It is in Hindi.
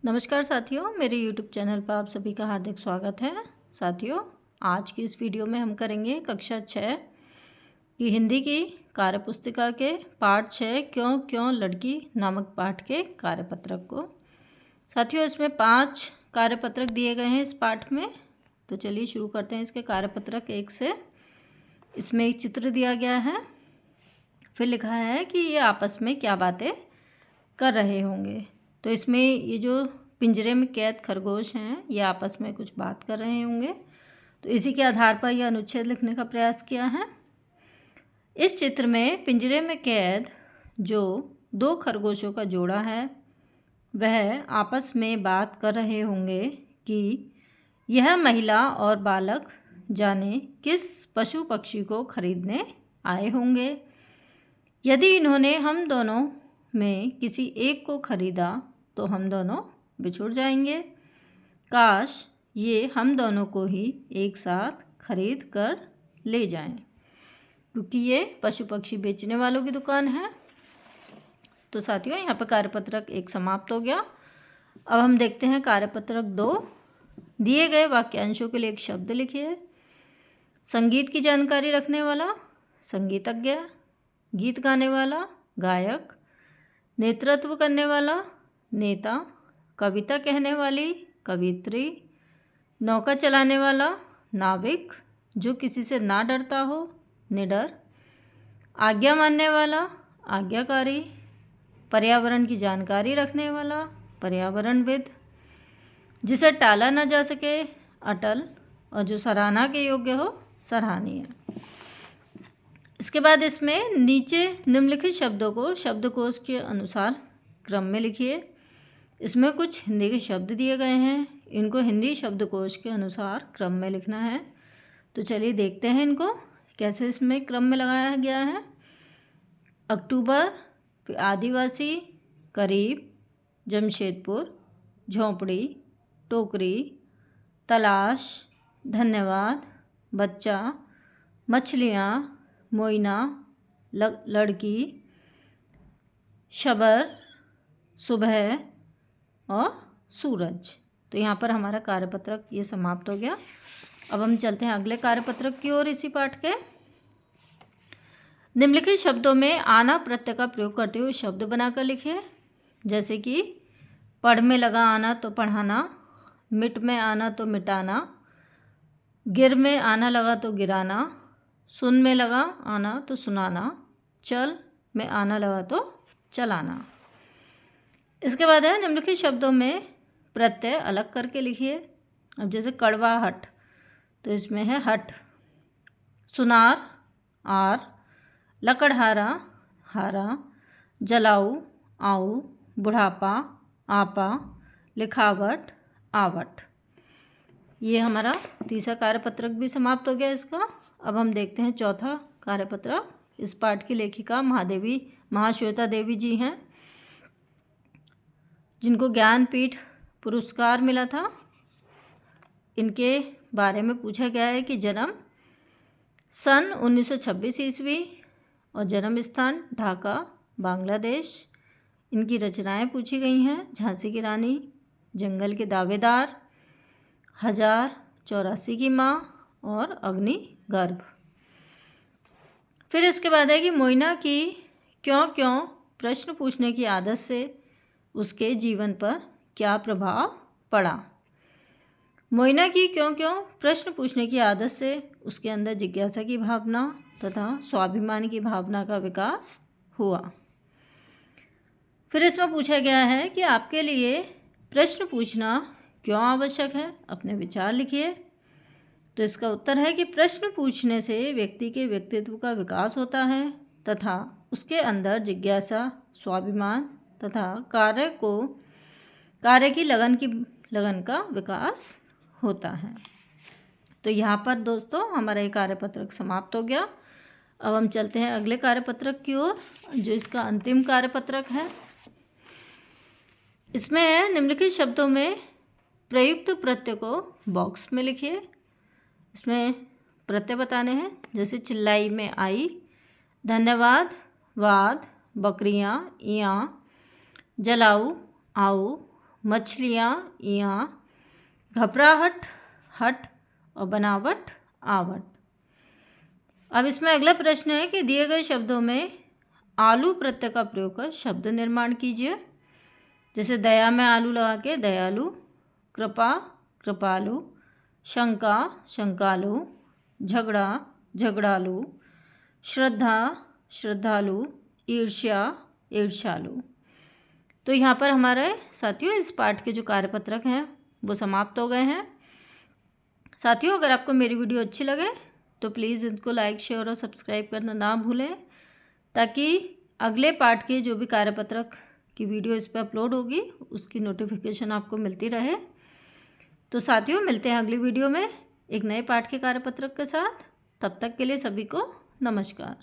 नमस्कार साथियों, मेरे YouTube चैनल पर आप सभी का हार्दिक स्वागत है। साथियों, आज की इस वीडियो में हम करेंगे कक्षा 6 की हिंदी की कार्यपुस्तिका के पाठ 6 क्यों क्यों लड़की नामक पाठ के कार्यपत्रक को। साथियों, इसमें 5 कार्यपत्रक दिए गए हैं इस पाठ में। तो चलिए शुरू करते हैं इसके कार्यपत्रक 1 से। इसमें एक चित्र दिया गया है, फिर लिखा है कि ये आपस में क्या बातें कर रहे होंगे। तो इसमें ये जो पिंजरे में कैद खरगोश हैं, ये आपस में कुछ बात कर रहे होंगे। तो इसी के आधार पर यह अनुच्छेद लिखने का प्रयास किया है। इस चित्र में पिंजरे में कैद जो 2 खरगोशों का जोड़ा है, वह आपस में बात कर रहे होंगे कि यह महिला और बालक जाने किस पशु पक्षी को खरीदने आए होंगे। यदि इन्होंने हम दोनों में किसी एक को खरीदा तो हम दोनों बिछुड़ जाएंगे। काश ये हम दोनों को ही एक साथ खरीद कर ले जाएं, क्योंकि ये पशु पक्षी बेचने वालों की दुकान है। तो साथियों, यहाँ पर कार्यपत्रक 1 समाप्त हो गया। अब हम देखते हैं कार्यपत्रक 2। दिए गए वाक्यांशों के लिए एक शब्द लिखिए। संगीत की जानकारी रखने वाला संगीतज्ञ, गीत गाने वाला गायक, नेतृत्व करने वाला नेता, कविता कहने वाली कवित्री, नौका चलाने वाला नाविक जो किसी से ना डरता हो निडर, आज्ञा मानने वाला आज्ञाकारी, पर्यावरण की जानकारी रखने वाला पर्यावरणविद, जिसे टाला न जा सके अटल, और जो सराहना के योग्य हो सराहनीय। इसके बाद इसमें नीचे निम्नलिखित शब्दों को शब्दकोश के अनुसार क्रम में लिखिए। इसमें कुछ हिंदी के शब्द दिए गए हैं, इनको हिंदी शब्दकोश के अनुसार क्रम में लिखना है। तो चलिए देखते हैं इनको कैसे इसमें क्रम में लगाया गया है। अक्टूबर, फिर आदिवासी, करीब, जमशेदपुर, झोंपड़ी, टोकरी, तलाश, धन्यवाद, बच्चा, मछलियाँ, मोइना, लड़की, शबर, सुबह और सूरज। तो यहाँ पर हमारा कार्यपत्रक ये समाप्त हो गया। अब हम चलते हैं अगले कार्यपत्रक की ओर इसी पाठ के। निम्नलिखित शब्दों में आना प्रत्यय का प्रयोग करते हुए शब्द बनाकर लिखिए। जैसे कि पढ़ में लगा आना तो पढ़ाना, मिट में आना तो मिटाना, गिर में आना लगा तो गिराना, सुन में लगा आना तो सुनाना, चल में आना लगा तो चलाना। इसके बाद है निम्नलिखित शब्दों में प्रत्यय अलग करके लिखिए। अब जैसे कड़वाहट, तो इसमें है हट, सुनार आर, लकड़हारा हारा, जलाऊ आऊ, बुढ़ापा आपा, लिखावट आवट। ये हमारा तीसरा कार्यपत्रक भी समाप्त हो गया इसका। अब हम देखते हैं चौथा कार्यपत्रक। इस पाठ की लेखिका महाश्वेता देवी जी हैं, जिनको ज्ञानपीठ पुरस्कार मिला था। इनके बारे में पूछा गया है कि जन्म सन 1926 ईस्वी और जन्म स्थान ढाका, बांग्लादेश। इनकी रचनाएं पूछी गई हैं। झांसी की रानी, जंगल के दावेदार, 1084 की माँ और अग्निगर्भ। फिर इसके बाद है कि मोइना की क्यों क्यों प्रश्न पूछने की आदत से उसके जीवन पर क्या प्रभाव पड़ा। मोइना की क्यों क्यों प्रश्न पूछने की आदत से उसके अंदर जिज्ञासा की भावना तथा स्वाभिमान की भावना का विकास हुआ। फिर इसमें पूछा गया है कि आपके लिए प्रश्न पूछना क्यों आवश्यक है, अपने विचार लिखिए। तो इसका उत्तर है कि प्रश्न पूछने से व्यक्ति के व्यक्तित्व का विकास होता है तथा उसके अंदर जिज्ञासा, स्वाभिमान तथा कार्य की लगन का विकास होता है। तो यहाँ पर दोस्तों हमारा ये कार्यपत्रक समाप्त हो गया। अब हम चलते हैं अगले कार्यपत्रक की ओर, जो इसका अंतिम कार्यपत्रक है। इसमें है निम्नलिखित शब्दों में प्रयुक्त प्रत्यय को बॉक्स में लिखिए। इसमें प्रत्यय बताने हैं। जैसे चिल्लाई में आई, धन्यवाद वाद, बकरियाँ इयाँ, जलाऊ आऊ, मछलियाँ, यहाँ घबराहट, हट और बनावट, आवट। अब इसमें अगला प्रश्न है कि दिए गए शब्दों में आलू प्रत्यय का प्रयोग कर शब्द निर्माण कीजिए। जैसे दया में आलू लगा के दयालु, कृपा कृपालु, शंका शंकालु, झगड़ा झगड़ालु, श्रद्धा श्रद्धालु, ईर्ष्या ईर्ष्यालु। तो यहाँ पर हमारे साथियों इस पाठ के जो कार्यपत्रक हैं वो समाप्त हो गए हैं। साथियों, अगर आपको मेरी वीडियो अच्छी लगे तो प्लीज़ इनको लाइक शेयर और सब्सक्राइब करना ना भूलें, ताकि अगले पाठ के जो भी कार्यपत्रक की वीडियो इस पर अपलोड होगी उसकी नोटिफिकेशन आपको मिलती रहे। तो साथियों, मिलते हैं अगली वीडियो में एक नए पाठ के कार्यपत्रक के साथ। तब तक के लिए सभी को नमस्कार।